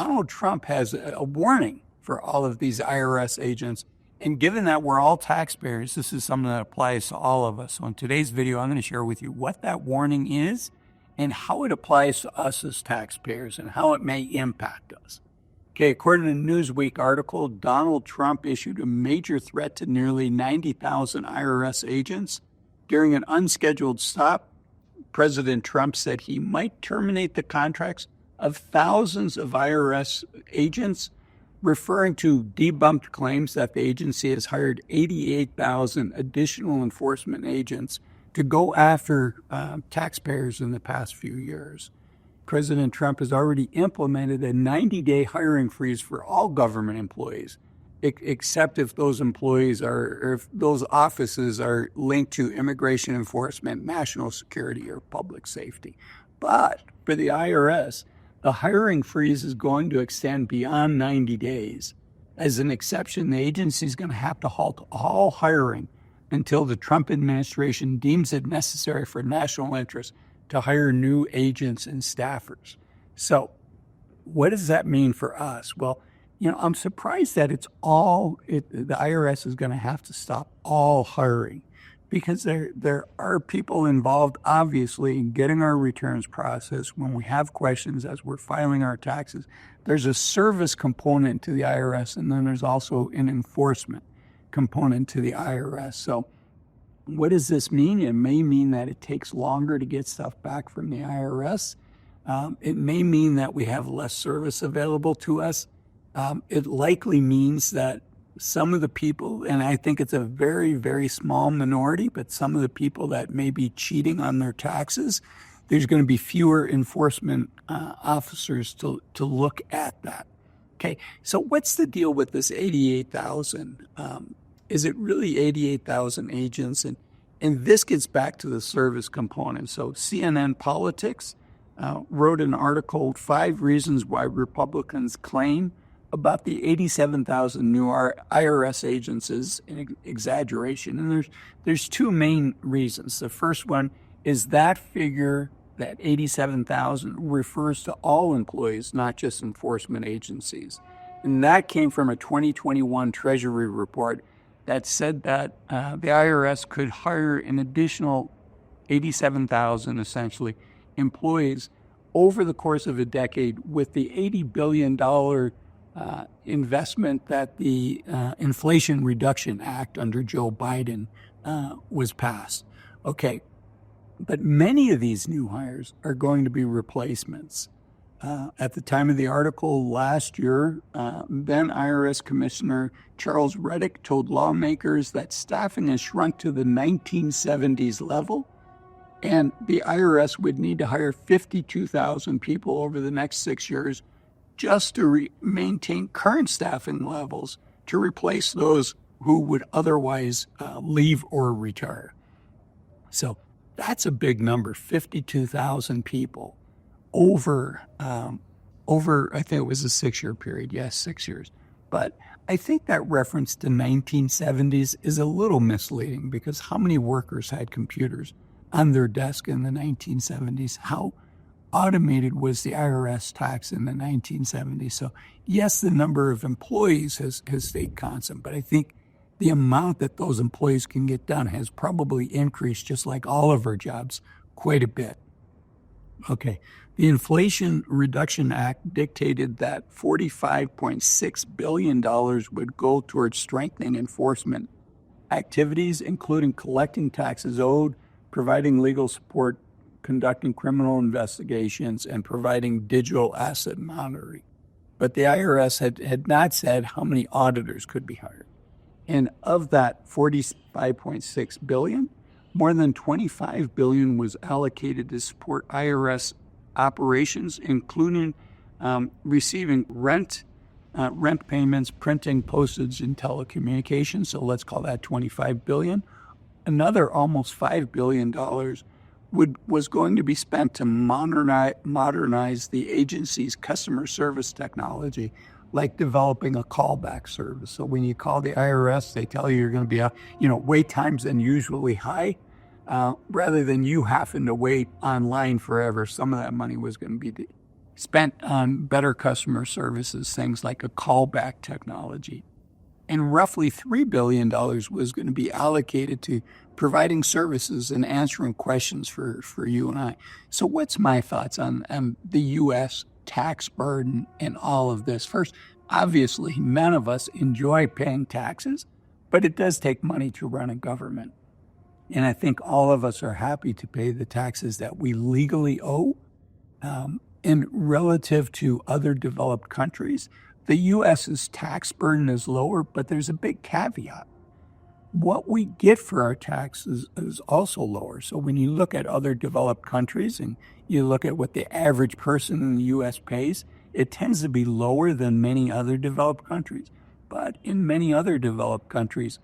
Donald Trump has a warning for all of these IRS agents. And given that we're all taxpayers, this is something that applies to all of us. So in today's video, I'm going to share with you what that warning is and how it applies to us as taxpayers and how it may impact us. Okay, according to a Newsweek article, Donald Trump issued a major threat to nearly 90,000 IRS agents. During an unscheduled stop, President Trump said he might terminate the contracts of thousands of IRS agents, referring to debunked claims that the agency has hired 88,000 additional enforcement agents to go after taxpayers in the past few years. President Trump has already implemented a 90-day hiring freeze for all government employees, except if those employees or if those offices are linked to immigration enforcement, national security, or public safety. But for the IRS, the hiring freeze is going to extend beyond 90 days. As an exception, the agency is going to have to halt all hiring until the Trump administration deems it necessary for national interest to hire new agents and staffers. So what does that mean for us? Well, I'm surprised that the IRS is going to have to stop all hiring, because there are people involved, obviously, in getting our returns processed. When we have questions as we're filing our taxes, there's a service component to the IRS, and then there's also an enforcement component to the IRS. So what does this mean? It may mean that it takes longer to get stuff back from the IRS. It may mean that we have less service available to us. It likely means that some of the people, and I think it's a very, very small minority, but some of the people that may be cheating on their taxes, there's going to be fewer enforcement officers to look at that. Okay, so what's the deal with this 88,000? Is it really 88,000 agents? And this gets back to the service component. So CNN Politics wrote an article, 5 Reasons Why Republicans Claim about the 87,000 new IRS agents is an exaggeration. And there's 2 main reasons. The first one is that figure, that 87,000, refers to all employees, not just enforcement agencies. And that came from a 2021 Treasury report that said that the IRS could hire an additional 87,000, essentially, employees over the course of a decade with the $80 billion investment that the Inflation Reduction Act under Joe Biden was passed. Okay, but many of these new hires are going to be replacements. At the time of the article last year, then IRS Commissioner Charles Reddick told lawmakers that staffing has shrunk to the 1970s level, and the IRS would need to hire 52,000 people over the next 6 years just to maintain current staffing levels to replace those who would otherwise leave or retire. So that's a big number, 52,000 people over, I think it was a 6-year period. Yes, 6 years. But I think that reference to 1970s is a little misleading, because how many workers had computers on their desk in the 1970s? How automated was the IRS tax in the 1970s? So yes, the number of employees has stayed constant, but I think the amount that those employees can get done has probably increased, just like all of our jobs, quite a bit. Okay, the Inflation Reduction Act dictated that $45.6 billion would go towards strengthening enforcement activities, including collecting taxes owed, providing legal support, conducting criminal investigations, and providing digital asset monitoring. But the IRS had not said how many auditors could be hired. And of that $45.6 billion, more than $25 billion was allocated to support IRS operations, including receiving rent payments, printing, postage, and telecommunications. So let's call that $25 billion. Another almost $5 billion was going to be spent to modernize the agency's customer service technology, like developing a callback service. So when you call the IRS, they tell you you're going to be, wait times than usually high, rather than you having to wait online forever. Some of that money was going to be spent on better customer services, things like a callback technology. And roughly $3 billion was going to be allocated to providing services and answering questions for you and I. So what's my thoughts on the U.S. tax burden and all of this? First, obviously, none of us enjoy paying taxes, but it does take money to run a government. And I think all of us are happy to pay the taxes that we legally owe. And relative to other developed countries, the U.S.'s tax burden is lower, but there's a big caveat. What we get for our taxes is also lower. So when you look at other developed countries and you look at what the average person in the U.S. pays, it tends to be lower than many other developed countries. But in many other developed countries,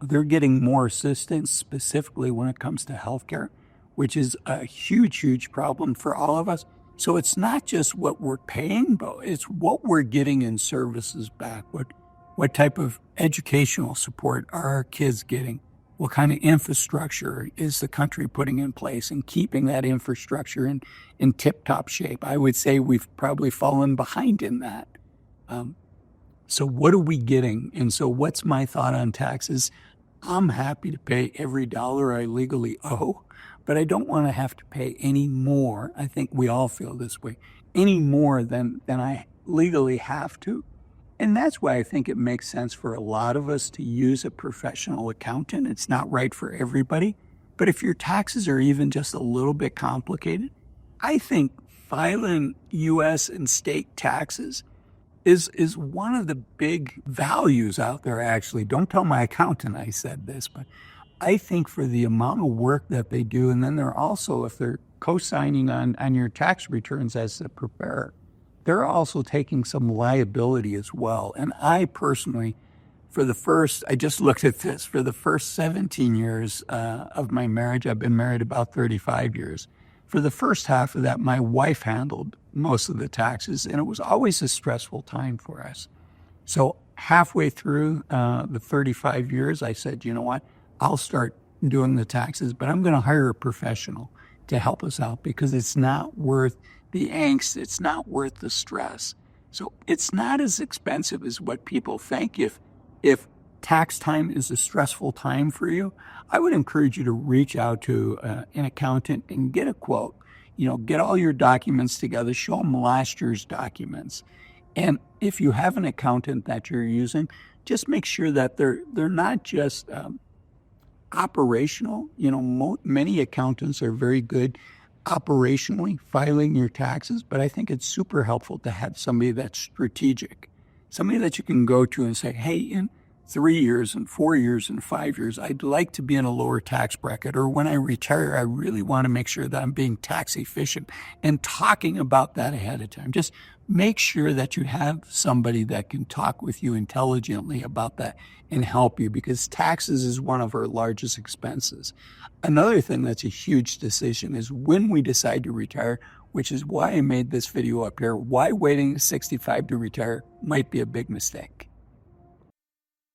they're getting more assistance, specifically when it comes to healthcare, which is a huge, huge problem for all of us. So it's not just what we're paying, but it's what we're getting in services back. What type of educational support are our kids getting? What kind of infrastructure is the country putting in place and keeping that infrastructure in tip-top shape? I would say we've probably fallen behind in that. So what are we getting? And so what's my thought on taxes? I'm happy to pay every dollar I legally owe, but I don't want to have to pay any more. I think we all feel this way, any more than I legally have to. And that's why I think it makes sense for a lot of us to use a professional accountant. It's not right for everybody. But if your taxes are even just a little bit complicated, I think filing U.S. and state taxes is one of the big values out there, actually. Don't tell my accountant I said this, but I think for the amount of work that they do, and then they're also, if they're co-signing on your tax returns as the preparer, they're also taking some liability as well. And I personally, I just looked at this, for the first 17 years of my marriage, I've been married about 35 years. For the first half of that, my wife handled most of the taxes, and it was always a stressful time for us. So halfway through the 35 years, I said, you know what, I'll start doing the taxes, but I'm going to hire a professional to help us out because it's not worth the angst. It's not worth the stress. So it's not as expensive as what people think. If tax time is a stressful time for you, I would encourage you to reach out to an accountant and get a quote. Get all your documents together, show them last year's documents. And if you have an accountant that you're using, just make sure that they're not just operational. Many accountants are very good operationally filing your taxes, but I think it's super helpful to have somebody that's strategic, somebody that you can go to and say, hey, in 3 years and 4 years and 5 years, I'd like to be in a lower tax bracket, or when I retire, I really want to make sure that I'm being tax efficient, and talking about that ahead of time. Just make sure that you have somebody that can talk with you intelligently about that and help you, because taxes is one of our largest expenses. Another thing that's a huge decision is when we decide to retire, which is why I made this video up here. Why waiting to 65 to retire might be a big mistake.